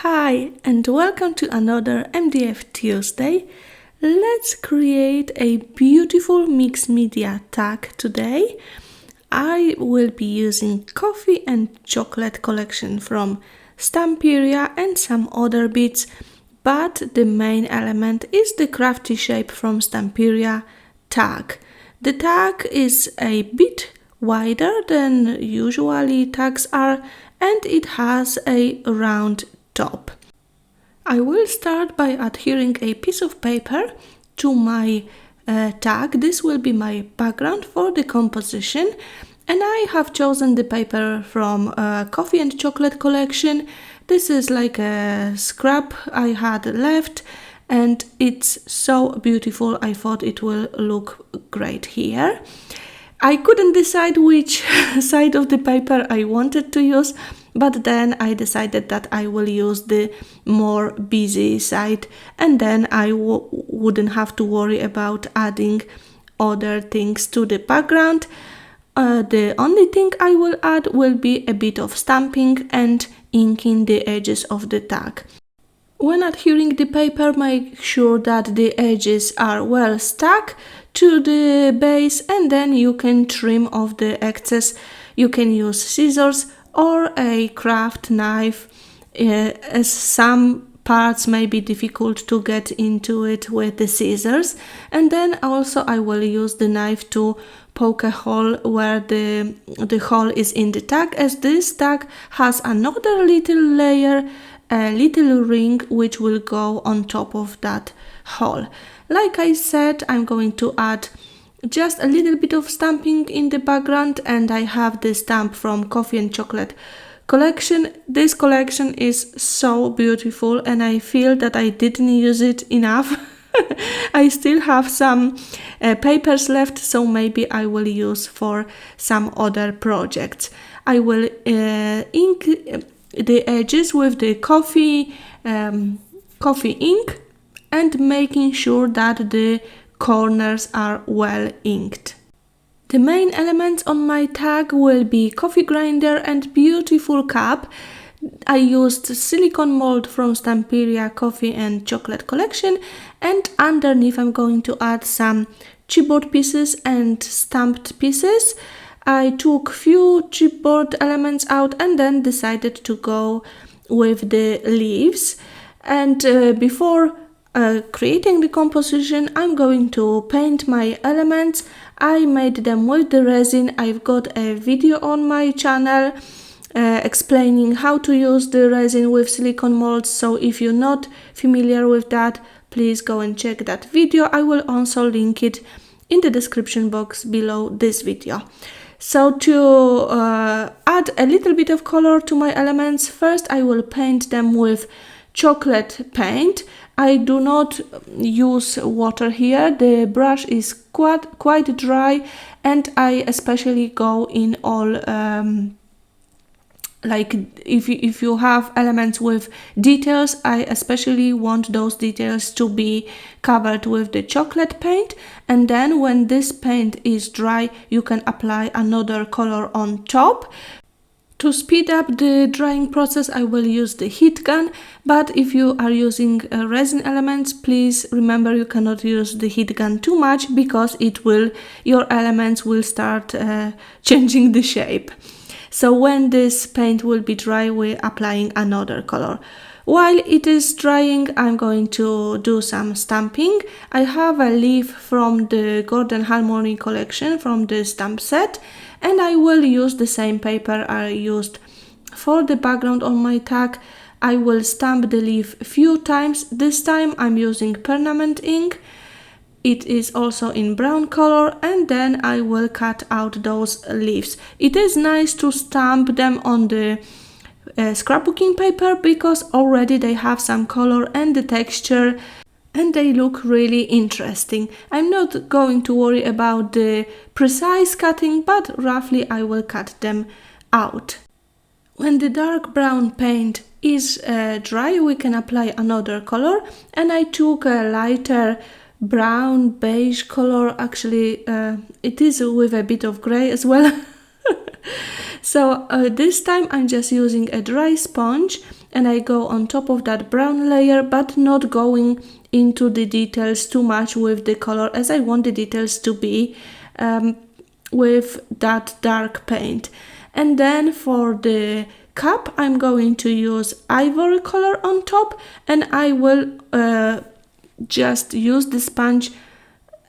Hi and welcome to another MDF Tuesday. Let's create a beautiful mixed media tag today. I will be using coffee and chocolate collection from Stamperia and some other bits, but the main element is the crafty shape from Stamperia tag. The tag is a bit wider than usually tags are, and it has a round top. I will start by adhering a piece of paper to my tag. This will be my background for the composition, and I have chosen the paper from Coffee and Chocolate collection. This is like a scrap I had left, and it's so beautiful. I thought it will look great here. I couldn't decide which side of the paper I wanted to use, but then I decided that I will use the more busy side, and then I wouldn't have to worry about adding other things to the background. The only thing I will add will be a bit of stamping and inking the edges of the tag. When adhering the paper, make sure that the edges are well stuck to the base, and then you can trim off the excess. You can use scissors or a craft knife, as some parts may be difficult to get into it with the scissors. And then also I will use the knife to poke a hole where the hole is in the tag, as this tag has another little layer, a little ring, which will go on top of that hole. Like I said, I'm going to add just a little bit of stamping in the background, and I have the stamp from Coffee and Chocolate collection. This collection is so beautiful, and I feel that I didn't use it enough. I still have some papers left, so maybe I will use for some other projects. I will ink the edges with the coffee ink, and making sure that the corners are well inked. The main elements on my tag will be coffee grinder and beautiful cup. I used silicone mold from Stamperia Coffee and Chocolate collection, and underneath I'm going to add some chipboard pieces and stamped pieces. I took few chipboard elements out and then decided to go with the leaves. And before creating the composition, I'm going to paint my elements. I made them with the resin. I've got a video on my channel explaining how to use the resin with silicone molds, so if you're not familiar with that, please go and check that video. I will also link it in the description box below this video. So to add a little bit of color to my elements, first I will paint them with chocolate paint. I do not use water here. The brush is quite dry, and I especially go in all like if you have elements with details, I especially want those details to be covered with the chocolate paint, and then when this paint is dry, you can apply another color on top. To speed up the drying process, I will use the heat gun, but if you are using resin elements, please remember you cannot use the heat gun too much, because your elements will start changing the shape. So when this paint will be dry, we're applying another color. While it is drying, I'm going to do some stamping. I have a leaf from the Golden Harmony collection from the stamp set, and I will use the same paper I used for the background on my tag. I will stamp the leaf a few times. This time I'm using permanent ink. It is also in brown color, and then I will cut out those leaves. It is nice to stamp them on the scrapbooking paper, because already they have some color and the texture, and they look really interesting. I'm not going to worry about the precise cutting, but roughly I will cut them out. When the dark brown paint is dry, we can apply another color, and I took a lighter brown beige color. Actually it is with a bit of gray as well. So this time I'm just using a dry sponge and I go on top of that brown layer, but not going into the details too much with the color, as I want the details to be with that dark paint. And then for the cup, I'm going to use ivory color on top, and I will just use the sponge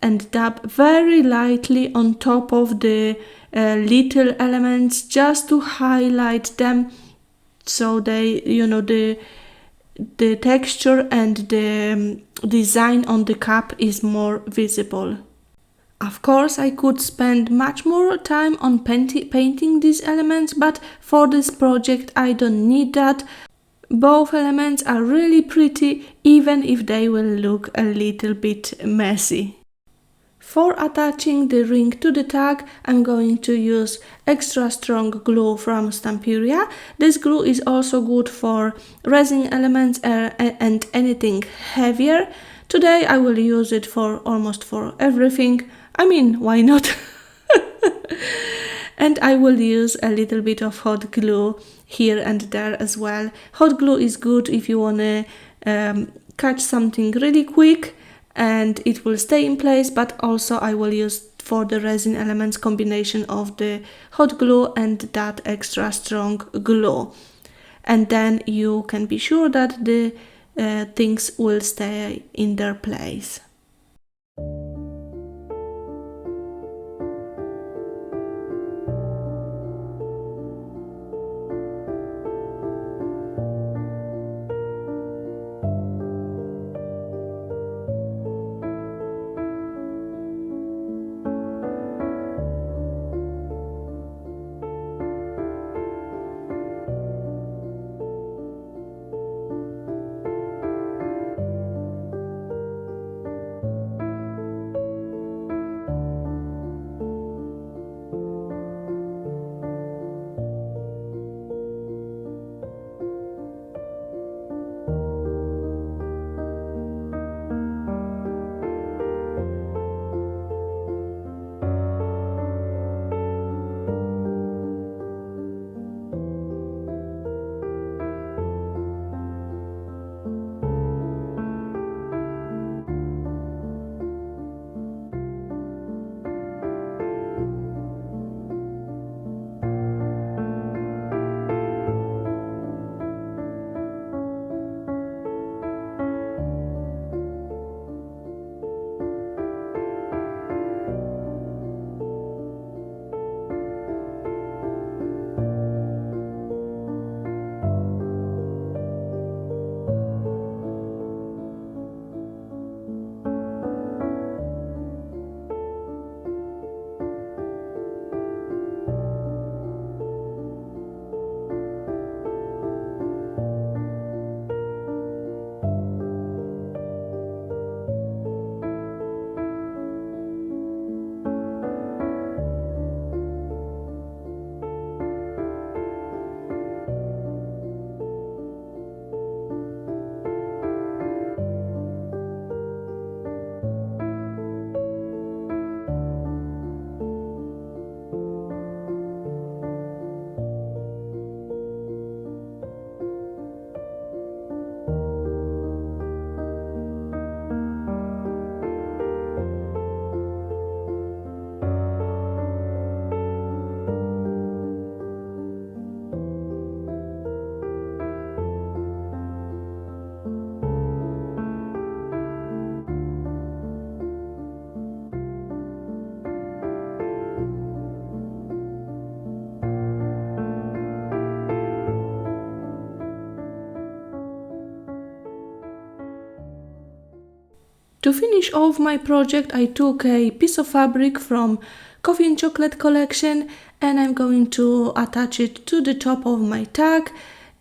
and dab very lightly on top of the little elements, just to highlight them, so they, you know, the texture and the design on the cup is more visible. Of course, I could spend much more time on painting these elements, but for this project I don't need that. Both elements are really pretty, even if they will look a little bit messy. For attaching the ring to the tag, I'm going to use extra strong glue from Stamperia. This glue is also good for resin elements and anything heavier. Today I will use it for almost for everything. I mean, why not? And I will use a little bit of hot glue here and there as well. Hot glue is good if you want to catch something really quick and it will stay in place, but also I will use for the resin elements combination of the hot glue and that extra strong glue. And then you can be sure that the things will stay in their place. To finish off my project, I took a piece of fabric from Coffee and Chocolate collection and I'm going to attach it to the top of my tag.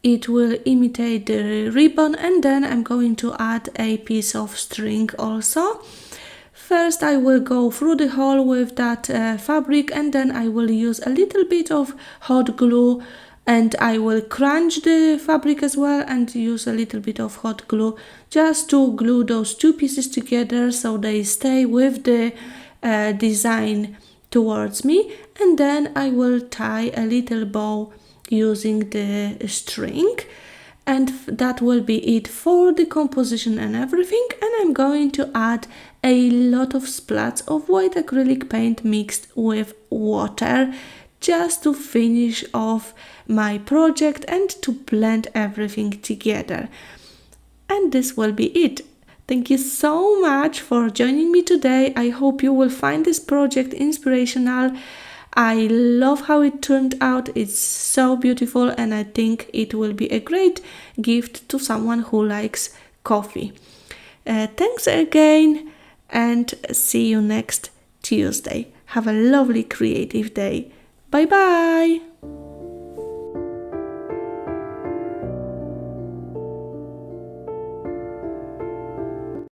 It will imitate the ribbon, and then I'm going to add a piece of string also. First I will go through the hole with that fabric, and then I will use a little bit of hot glue, and I will crunch the fabric as well and use a little bit of hot glue just to glue those two pieces together so they stay with the design towards me. And then I will tie a little bow using the string. And that will be it for the composition and everything. And I'm going to add a lot of splats of white acrylic paint mixed with water just to finish off my project and to blend everything together. And this will be it. Thank you so much for joining me today. I hope you will find this project inspirational. I love how it turned out. It's so beautiful, and I think it will be a great gift to someone who likes coffee. Thanks again, and see you next Tuesday. Have a lovely creative day. Bye bye!